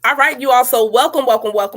All right, you also welcome.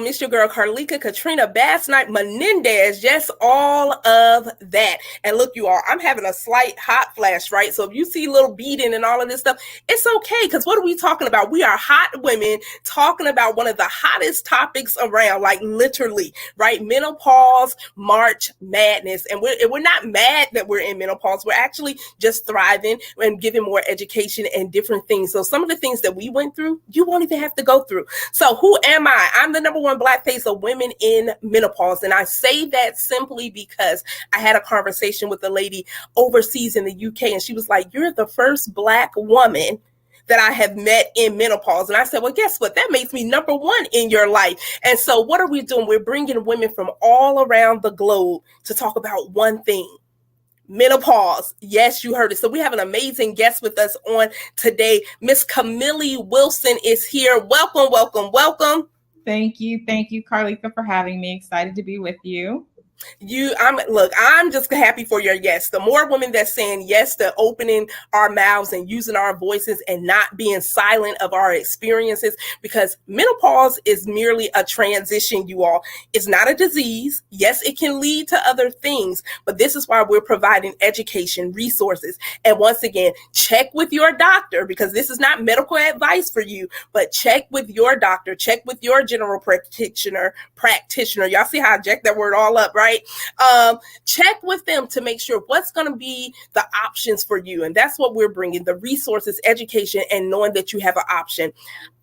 It's your girl, Carlika Katrina Basnight-Menendez. Just all of that. And look, you all, I'm having a slight hot flash, right? So if you see little beating and all of this stuff, it's okay. Because what are we talking about? We are hot women talking about one of the hottest topics around, like literally, right? Menopause, March Madness. And we're not mad that we're in menopause. We're actually just thriving and giving more education and different things. So some of the things that we went through, you won't even have to go through. So who am I? I'm the number one Black face of women in menopause. And I say that simply because I had a conversation with a lady overseas in the UK, and she was like, you're the first Black woman that I have met in menopause. And I said, well, guess what? That makes me number one in your life. And so what are we doing? We're bringing women from all around the globe to talk about one thing: menopause. Yes, you heard it. So we have an amazing guest with us on today. Miss Kamili Wilson is here. Welcome. Thank you, Carlika, for having me. Excited to be with you. I'm just happy for your yes. The more women that's saying yes to opening our mouths and using our voices and not being silent of our experiences, because menopause is merely a transition, you all. It's not a disease. Yes, it can lead to other things, but this is why we're providing education, resources. And once again, check with your doctor, because this is not medical advice for you, but check with your doctor, check with your general practitioner. Y'all see how I jacked that word all up, right? Check with them to make sure what's going to be the options for you. And that's what we're bringing: the resources, education, and knowing that you have an option.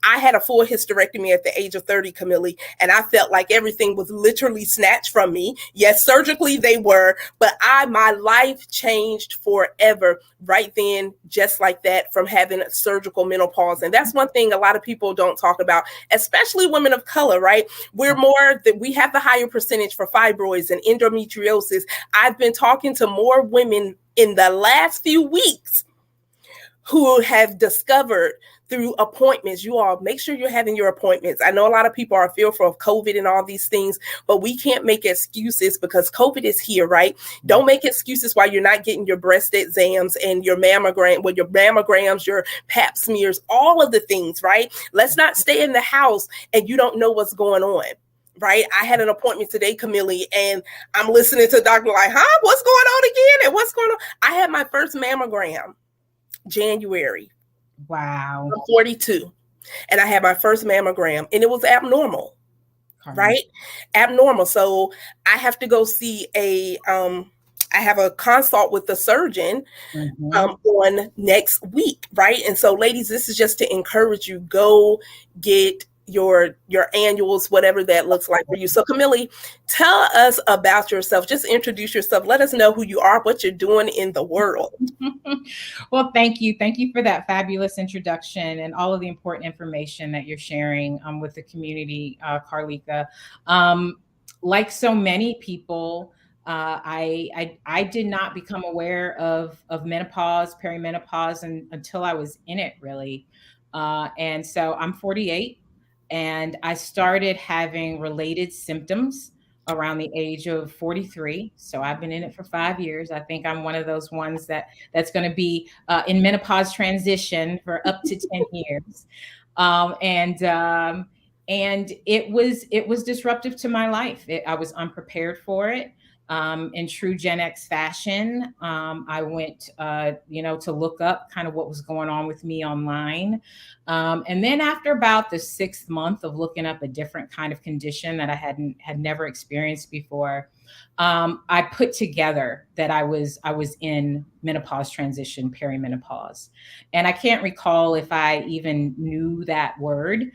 I had a full hysterectomy at the age of 30, Kamili, and I felt like everything was literally snatched from me. Yes, surgically they were, but my life changed forever right then, just like that, from having surgical menopause. And that's one thing a lot of people don't talk about, especially women of color, right? We have the higher percentage for fibroids and endometriosis. I've been talking to more women in the last few weeks who have discovered through appointments. You all make sure you're having your appointments. I know a lot of people are fearful of COVID and all these things, but we can't make excuses because COVID is here, right? Don't make excuses why you're not getting your breast exams and your mammograms, your pap smears, all of the things, right? Let's not stay in the house and you don't know what's going on. Right. I had an appointment today, Kamili, and I'm listening to the doctor like, what's going on again? And what's going on? I had my first mammogram January. Wow. I'm 42. And I had my first mammogram and it was abnormal. Right? Abnormal. So I have to go see I have a consult with the surgeon on next week. Right. And so, ladies, this is just to encourage you. Go get your annuals, whatever that looks like for you. So Kamili, tell us about yourself. Just introduce yourself. Let us know who you are, what you're doing in the world. Well, thank you for that fabulous introduction and all of the important information that you're sharing with the community, Carlika. Like so many people, I did not become aware of menopause, perimenopause until I was in it, really. And so I'm 48. And I started having related symptoms around the age of 43. So I've been in it for 5 years. I think I'm one of those ones that's going to be in menopause transition for up to 10 years. And it was disruptive to my life. I was unprepared for it. In true Gen X fashion, I went, to look up kind of what was going on with me online. And then after about the 6th month of looking up a different kind of condition that I had never experienced before, I put together that I was in menopause transition, perimenopause. And I can't recall if I even knew that word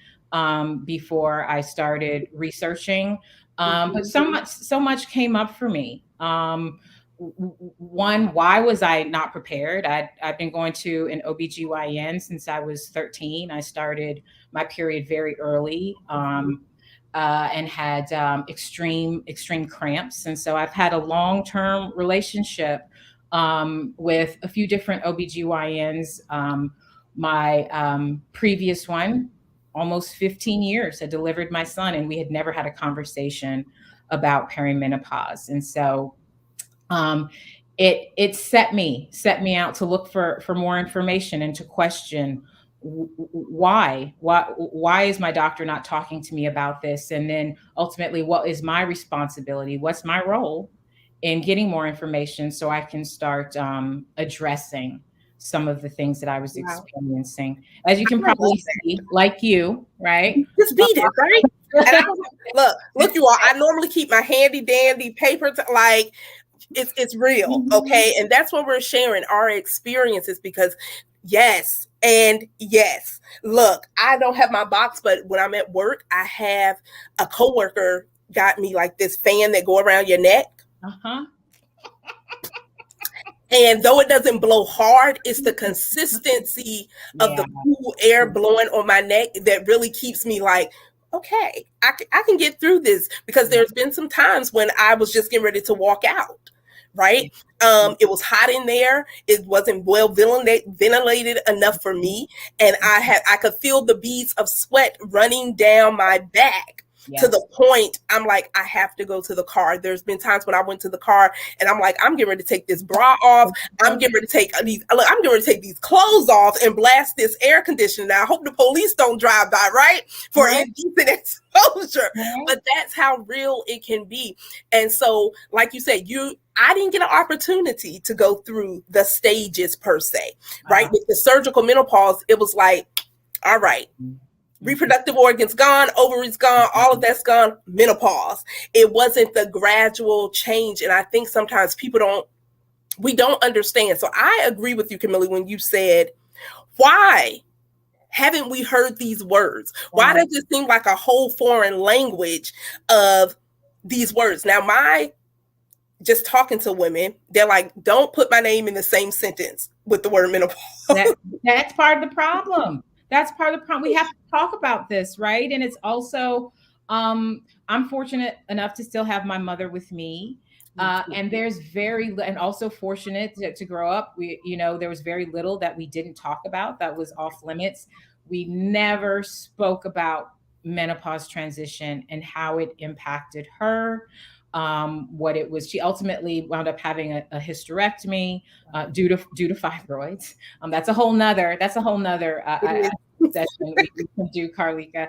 before I started researching. But so much came up for me. One, why was I not prepared? I've been going to an OBGYN since I was 13. I started my period very early and had extreme cramps. And so I've had a long-term relationship with a few different OBGYNs. My previous one, almost 15 years, had delivered my son, and we had never had a conversation about perimenopause. And so it set me out to look for more information and to question why is my doctor not talking to me about this? And then ultimately, what is my responsibility? What's my role in getting more information so I can start addressing some of the things that I was Wow. experiencing? As you can I love probably see, like you, right? Just beat it, right? And I was like, look, you all, I normally keep my handy dandy paper, like it's real, okay? And that's what we're sharing, our experiences, because yes, and yes. Look, I don't have my box, but when I'm at work, I have a coworker got me like this fan that go around your neck. Uh-huh. And though it doesn't blow hard, it's the consistency of the cool air blowing on my neck that really keeps me like, okay, I can get through this, because there's been some times when I was just getting ready to walk out, right? It was hot in there. It wasn't well ventilated enough for me. And I could feel the beads of sweat running down my back. To the point, I'm like, I have to go to the car. There's been times when I went to the car and I'm like, I'm getting ready to take this bra off. I'm getting ready to take these clothes off and blast this air conditioner. Now, I hope the police don't drive by, right? For indecent exposure. But that's how real it can be. And so, like you said, I didn't get an opportunity to go through the stages per se, right? With the surgical menopause, it was like, all right, reproductive organs gone, ovaries gone, all of that's gone, menopause. It wasn't the gradual change. And I think sometimes we don't understand. So I agree with you, Kamili, when you said, why haven't we heard these words? Why does it seem like a whole foreign language of these words? Now, just talking to women, they're like, don't put my name in the same sentence with the word menopause. That's part of the problem. That's part of the problem. We have to talk about this, right? And it's also, I'm fortunate enough to still have my mother with me. And there's and also fortunate to grow up. There was very little that we didn't talk about that was off limits. We never spoke about menopause transition and how it impacted her. What it was, she ultimately wound up having a hysterectomy due to fibroids. That's a whole nother session we can do, Carlika.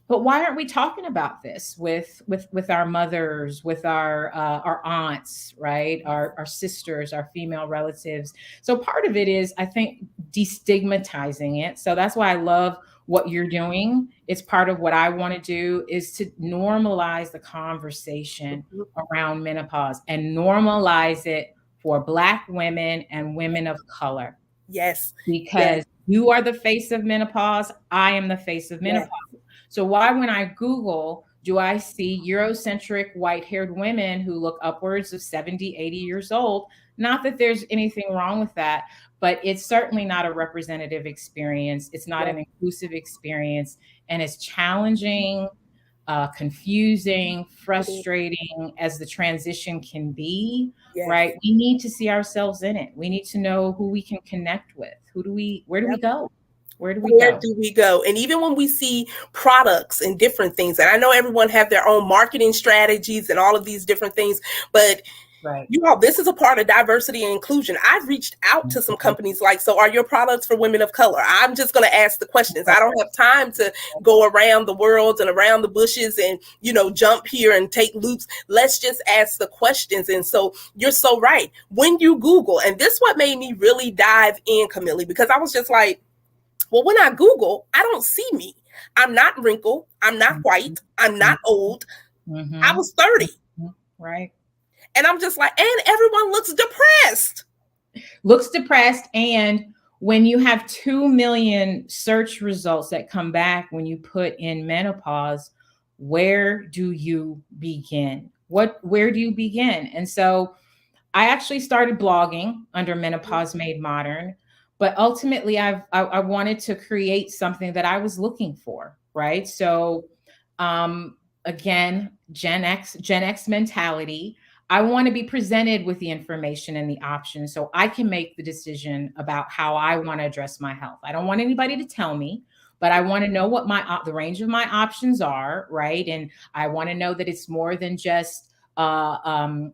But why aren't we talking about this with our mothers, with our aunts, right? Our sisters, our female relatives. So part of it is, I think, destigmatizing it. So that's why I love what you're doing. It's part of what I want to do, is to normalize the conversation around menopause and normalize it for Black women and women of color. Yes. Because you are the face of menopause. I am the face of menopause. Yes. So why, when I Google, do I see Eurocentric white-haired women who look upwards of 70, 80 years old? Not that there's anything wrong with that, but it's certainly not a representative experience. It's not an inclusive experience. And it's challenging, confusing, frustrating as the transition can be, right? We need to see ourselves in it. We need to know who we can connect with. Where do we go? Where do we go? And even when we see products and different things, and I know everyone have their own marketing strategies and all of these different things, but this is a part of diversity and inclusion. I've reached out to some companies like, so are your products for women of color? I'm just going to ask the questions. I don't have time to go around the world and around the bushes and, jump here and take loops. Let's just ask the questions. And so you're so right. When you Google, and this is what made me really dive in, Kamili, because I was just like, well, when I Google, I don't see me. I'm not wrinkled. I'm not white. I'm not old. I was 30. Right. And I'm just like, and everyone looks depressed. And when you have 2 million search results that come back when you put in menopause, where do you begin? Where do you begin? And so I actually started blogging under Menopause Made Modern, but ultimately I wanted to create something that I was looking for, right? So again, Gen X mentality. I want to be presented with the information and the options so I can make the decision about how I want to address my health. I don't want anybody to tell me, but I want to know what the range of my options are, right? And I want to know that it's more than just a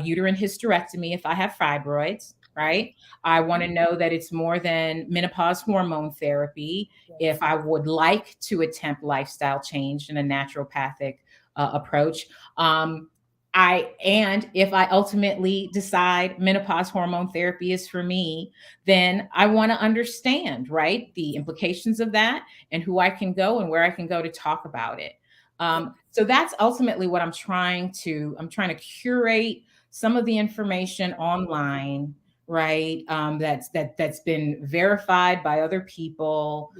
uterine hysterectomy if I have fibroids. right? I want to know that it's more than menopause hormone therapy. If I would like to attempt lifestyle change in a naturopathic approach, and if I ultimately decide menopause hormone therapy is for me, then I want to understand, right, the implications of that and who I can go and where I can go to talk about it. So that's ultimately what I'm trying to curate some of the information online, right? That's been verified by other people,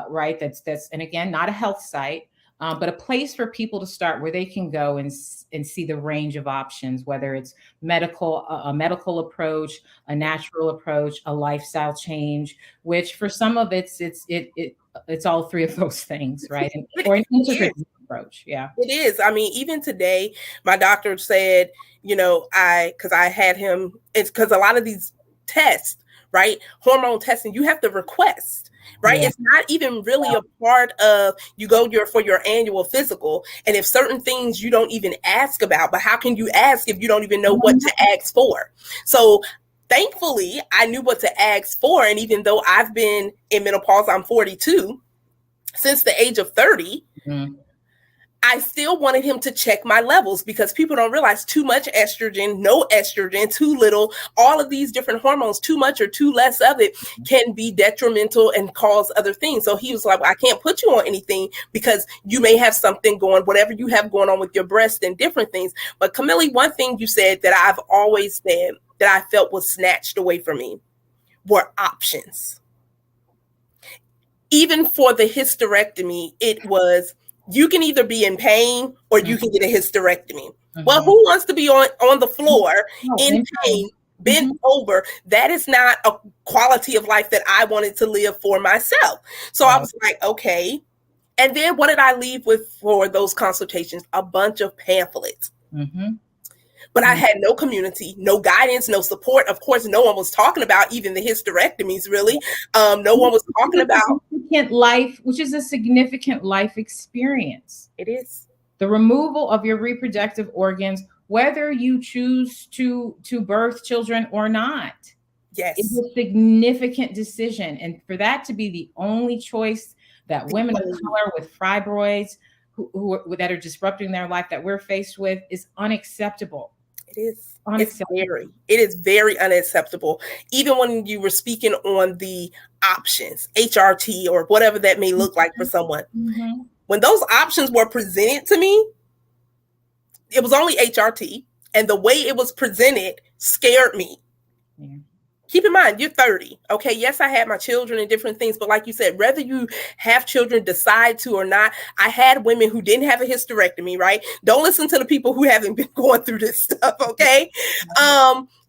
right? That's and again, not a health site, but a place for people to start where they can go and see the range of options, whether it's a medical approach, a natural approach, a lifestyle change, which for some of it's all three of those things, right? Or an integrated approach. Yeah. It is. I mean, even today, my doctor said, because I had him, it's because a lot of these tests, right? Hormone testing, you have to request, right? Yeah. It's not even really a part of you go for your annual physical. And if certain things you don't even ask about, but how can you ask if you don't even know what to ask for? So thankfully, I knew what to ask for. And even though I've been in menopause, I'm 42, since the age of 30, I still wanted him to check my levels because people don't realize too much estrogen, no estrogen, too little, all of these different hormones, too much or too less of it can be detrimental and cause other things. So he was like, I can't put you on anything because you may have something going, whatever you have going on with your breast and different things. But Kamili, one thing you said that I've always said that I felt was snatched away from me were options. Even for the hysterectomy, it was, you can either be in pain or you can get a hysterectomy. Well, who wants to be on the floor in pain, bent over? That is not a quality of life that I wanted to live for myself. So I was like, okay. And then what did I leave with for those consultations? A bunch of pamphlets. But I had no community, no guidance, no support. Of course, no one was talking about even the hysterectomies, really. No one was talking about life, which is a significant life experience. It is. The removal of your reproductive organs, whether you choose to birth children or not. Yes. It's a significant decision. And for that to be the only choice that women of color with fibroids that are disrupting their life that we're faced with is unacceptable. It is. It is very unacceptable. Even when you were speaking on the options, HRT or whatever that may look like for someone, when those options were presented to me, it was only HRT, and the way it was presented scared me. Keep in mind, you're 30. Okay. Yes, I had my children and different things, but like you said, whether you have children, decide to or not, I had women who didn't have a hysterectomy, right? Don't listen to the people who haven't been going through this stuff. Okay.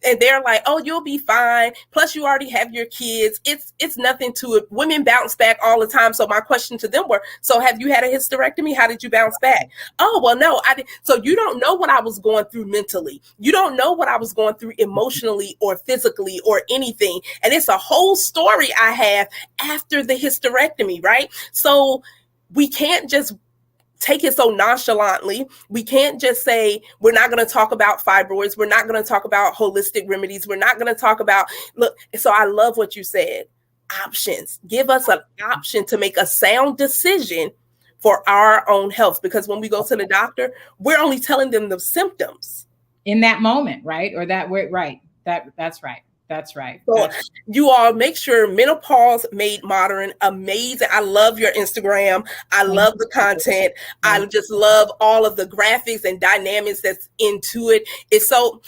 And they're like, oh, you'll be fine. Plus you already have your kids. It's nothing to it. Women bounce back all the time. So my question to them were, so have you had a hysterectomy? How did you bounce back? Oh, well, no, I didn't. So you don't know what I was going through mentally. You don't know what I was going through emotionally or physically or anything. And it's a whole story I have after the hysterectomy, right? So we can't just take it so nonchalantly. We can't just say, we're not going to talk about fibroids. We're not going to talk about holistic remedies. We're not going to talk about, look, so I love what you said. Options. Give us an option to make a sound decision for our own health. Because when we go to the doctor, we're only telling them the symptoms. In that moment, right? Or that way, right. That's right. That's right. So you all make sure Menopause Made Modern, amazing. I love your Instagram. I love the content. I just love all of the graphics and dynamics that's into it. It's so,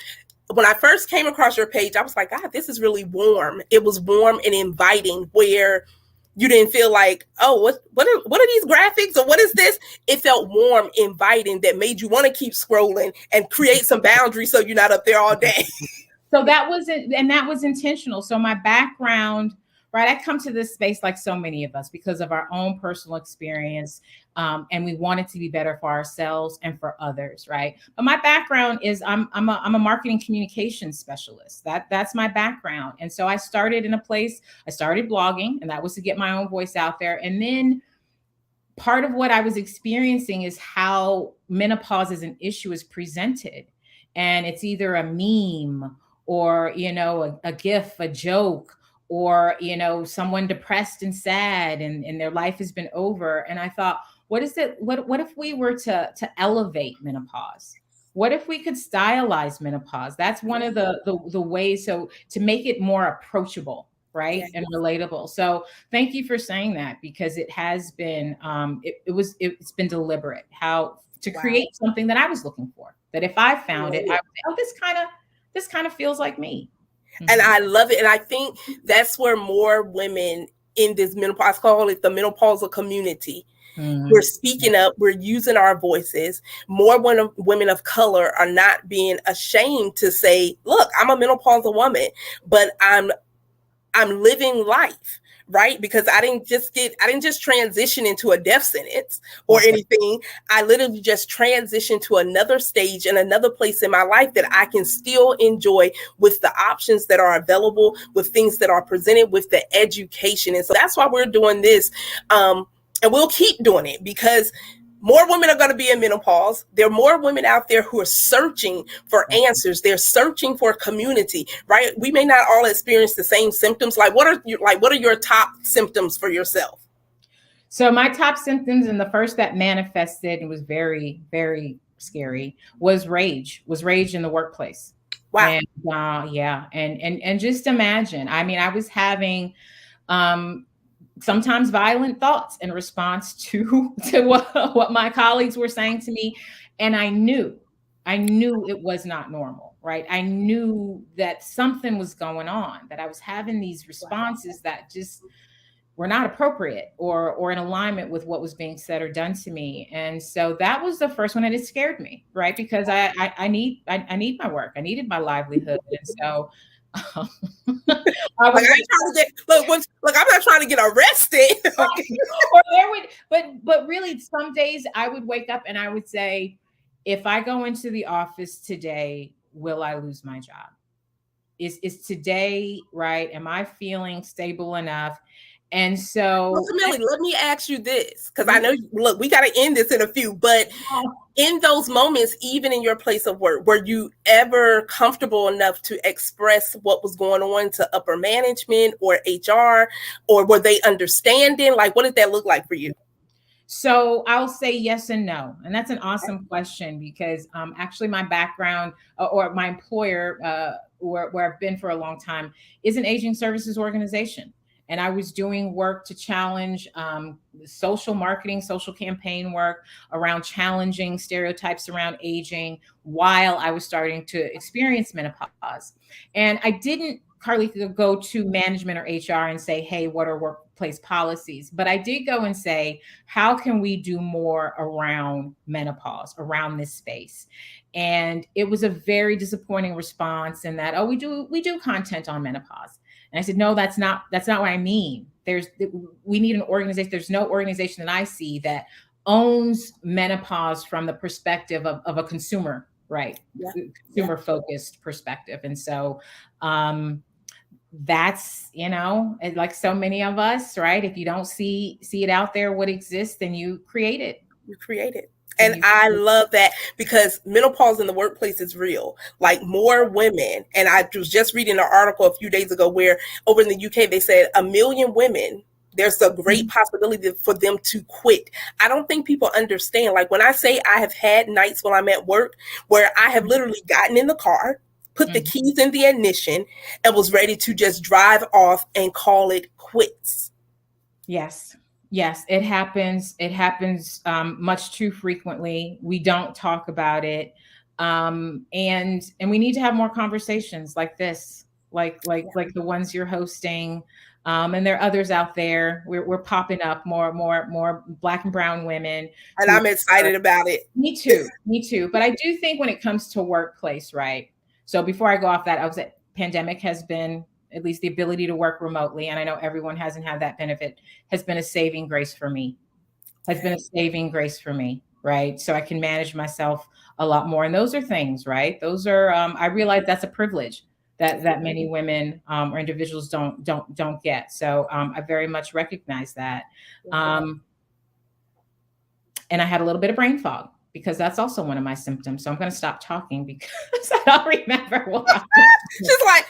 when I first came across your page, I was like, God, this is really warm. It was warm and inviting where you didn't feel like, oh, what are these graphics or what is this? It felt warm, inviting that made you want to keep scrolling and create some boundaries so you're not up there all day. So that was it, and that was intentional. So my background, right, I come to this space like so many of us because of our own personal experience, and we want it to be better for ourselves and for others, right? But my background is I'm a marketing communications specialist. That's my background, and so I started in a place. I started blogging, and that was to get my own voice out there. And then part of what I was experiencing is how menopause as an issue is presented, and it's either a meme or, a gif, a joke, or, someone depressed and sad and their life has been over. And I thought, what if we were to elevate menopause? What if we could stylize menopause? That's one of the ways, so to make it more approachable, right? Yeah. And relatable. So thank you for saying that, because it has been it's been deliberate how to create something that I was looking for. That if I found it, I would say, oh, this kind of feels like me. And I love it. And I think that's where more women in this menopause, call it the menopausal community, we're speaking up, we're using our voices. More women of color are not being ashamed to say, look, I'm a menopausal woman, but I'm living life, right? Because I didn't just transition into a death sentence or anything. I literally just transitioned to another stage and another place in my life that I can still enjoy, with the options that are available, with things that are presented, with the education. And so that's why we're doing this. And we'll keep doing it, because more women are going to be in menopause. There are more women out there who are searching for answers. They're searching for a community, right? We may not all experience the same symptoms. What are your top symptoms for yourself? So my top symptoms, and the first that manifested and was very, very scary, was rage in the workplace. Wow. And and just imagine, I mean, I was having sometimes violent thoughts in response to what my colleagues were saying to me. And I knew it was not normal, right? I knew that something was going on, that I was having these responses that just were not appropriate or in alignment with what was being said or done to me. And so that was the first one, and it scared me, right? Because I need my work. I needed my livelihood. And so I was I'm not trying to get arrested. Or but really, some days I would wake up and I would say, if I go into the office today, will I lose my job? Is today right? Am I feeling stable enough? And so, Kamili, let me ask you this, because I know, look, we got to end this in a few, but in those moments, even in your place of work, were you ever comfortable enough to express what was going on to upper management or HR, or were they understanding? Like, what did that look like for you? So I'll say yes and no. And that's an awesome question, because actually my background or my employer, where I've been for a long time, is an aging services organization. And I was doing work to challenge social marketing, social campaign work around challenging stereotypes around aging while I was starting to experience menopause. And I didn't, Carlika, go to management or HR and say, hey, what are workplace policies? But I did go and say, how can we do more around menopause, around this space? And it was a very disappointing response in that, oh, we do content on menopause. And I said, no, that's not what I mean. We need an organization. There's no organization that I see that owns menopause from the perspective of a consumer, right? Yeah. Consumer focused perspective. And so that's, like so many of us, right? If you don't see it out there, what exists, then you create it. You create it. And I love that, because menopause in the workplace is real. Like, more women, and I was just reading an article a few days ago where over in the UK, they said 1 million women, there's a great possibility for them to quit. I don't think people understand. Like, when I say I have had nights when I'm at work where I have literally gotten in the car, put the keys in the ignition, and was ready to just drive off and call it quits. Yes, it happens. It happens much too frequently. We don't talk about it, and we need to have more conversations like this, like the ones you're hosting. And there are others out there. We're popping up more Black and brown women, and I'm excited about it. Me too. But I do think when it comes to workplace, right? So before I go off that, I was at pandemic has been, at least the ability to work remotely, and I know everyone hasn't had that benefit, has been a saving grace for me. Right? So I can manage myself a lot more. And those are things, right? Those are, I realize that's a privilege that many women or individuals don't get. So I very much recognize that. And I had a little bit of brain fog. because that's also one of my symptoms. So I'm going to stop talking because I don't remember what. Just like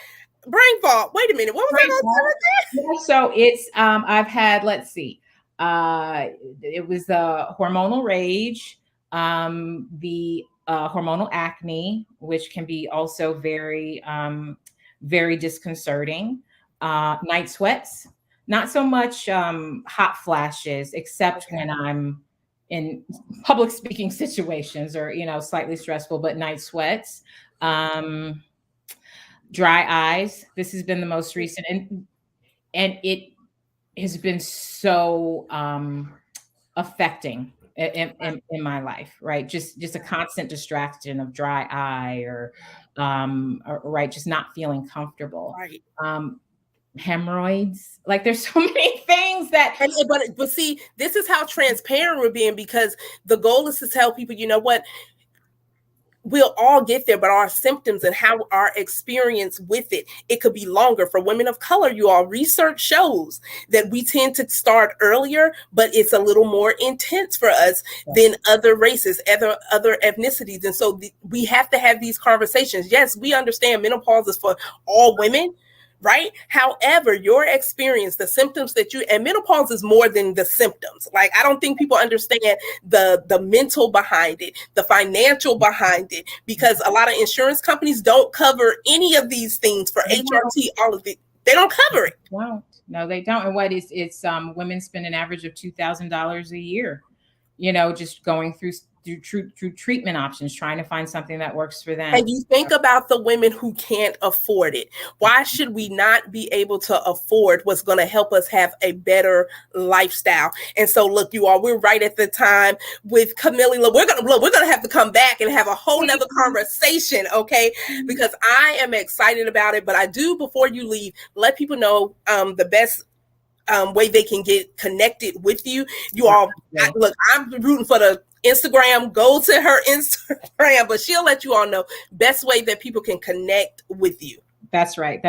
brain fog. Wait a minute. What was I going to say with that? So it's, I've had, let's see, it was the hormonal rage, the hormonal acne, which can be also very, very disconcerting. Night sweats, not so much hot flashes, except when I'm in public speaking situations or, slightly stressful, but night sweats. Dry eyes. This has been the most recent, and it has been so affecting in my life, right? Just a constant distraction of dry eye or right, just not feeling comfortable. Right. Hemorrhoids. Like there's so many things that. But see, this is how transparent we're being, because the goal is to tell people, you know what, we'll all get there, but our symptoms and how our experience with it could be longer. For women of color, you all, research shows that we tend to start earlier, but it's a little more intense for us than other races, other ethnicities. And so we have to have these conversations. Yes, we understand menopause is for all women, right? However, your experience, the symptoms and menopause is more than the symptoms. Like, I don't think people understand the mental behind it, the financial behind it, because a lot of insurance companies don't cover any of these things for HRT, all of it. They don't cover it. No, they don't. And what is it's women spend an average of $2,000 a year, just going through treatment options, trying to find something that works for them. And you think about the women who can't afford it. Why should we not be able to afford what's going to help us have a better lifestyle? And so, look, you all, we're right at the time with Kamili. We're gonna have to come back and have a whole nother conversation, okay? Because I am excited about it. But I do, before you leave, let people know the best way they can get connected with you. You all, look, I'm rooting for the Instagram. Go to her Instagram, but she'll let you all know best way that people can connect with you. That's right.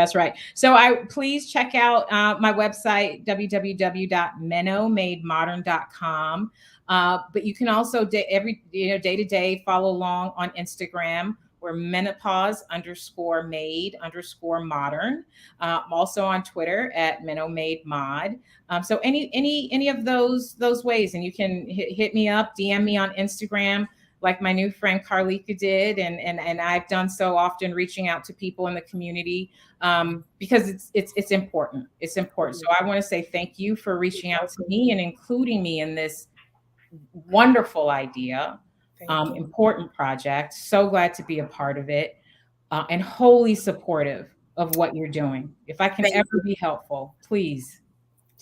So please check out my website, www.menomadeModern.com. But you can also day to day follow along on Instagram. We're menopause_made_modern. Also on Twitter at menomade-mod. So any of those ways, and you can hit me up, DM me on Instagram, like my new friend Carlika did, and I've done so often, reaching out to people in the community because it's important. It's important. So I want to say thank you for reaching out to me and including me in this wonderful idea. Important project. So glad to be a part of it, and wholly supportive of what you're doing. If I can ever be helpful, please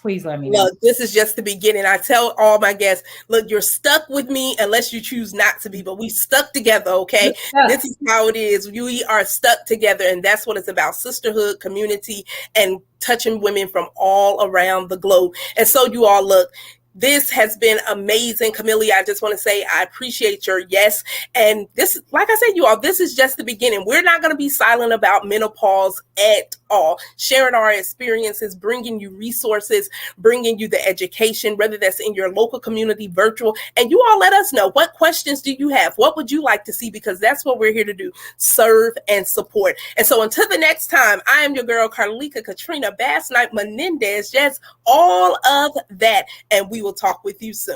let me know. Look, this is just the beginning. I tell all my guests, look, you're stuck with me unless you choose not to be, but we stuck together, okay? This is how it is. We are stuck together, and that's what it's about: sisterhood, community, and touching women from all around the globe. And so you all, look, this has been amazing. Kamili, I just want to say I appreciate your yes. And this, like I said, you all, this is just the beginning. We're not going to be silent about menopause at all. Sharing our experiences, bringing you resources, bringing you the education, whether that's in your local community, virtual. And you all let us know, what questions do you have? What would you like to see? Because that's what we're here to do: serve and support. And so until the next time, I am your girl, Carlika Katrina Basnight-Menendez. Yes, all of that. And we will talk with you soon.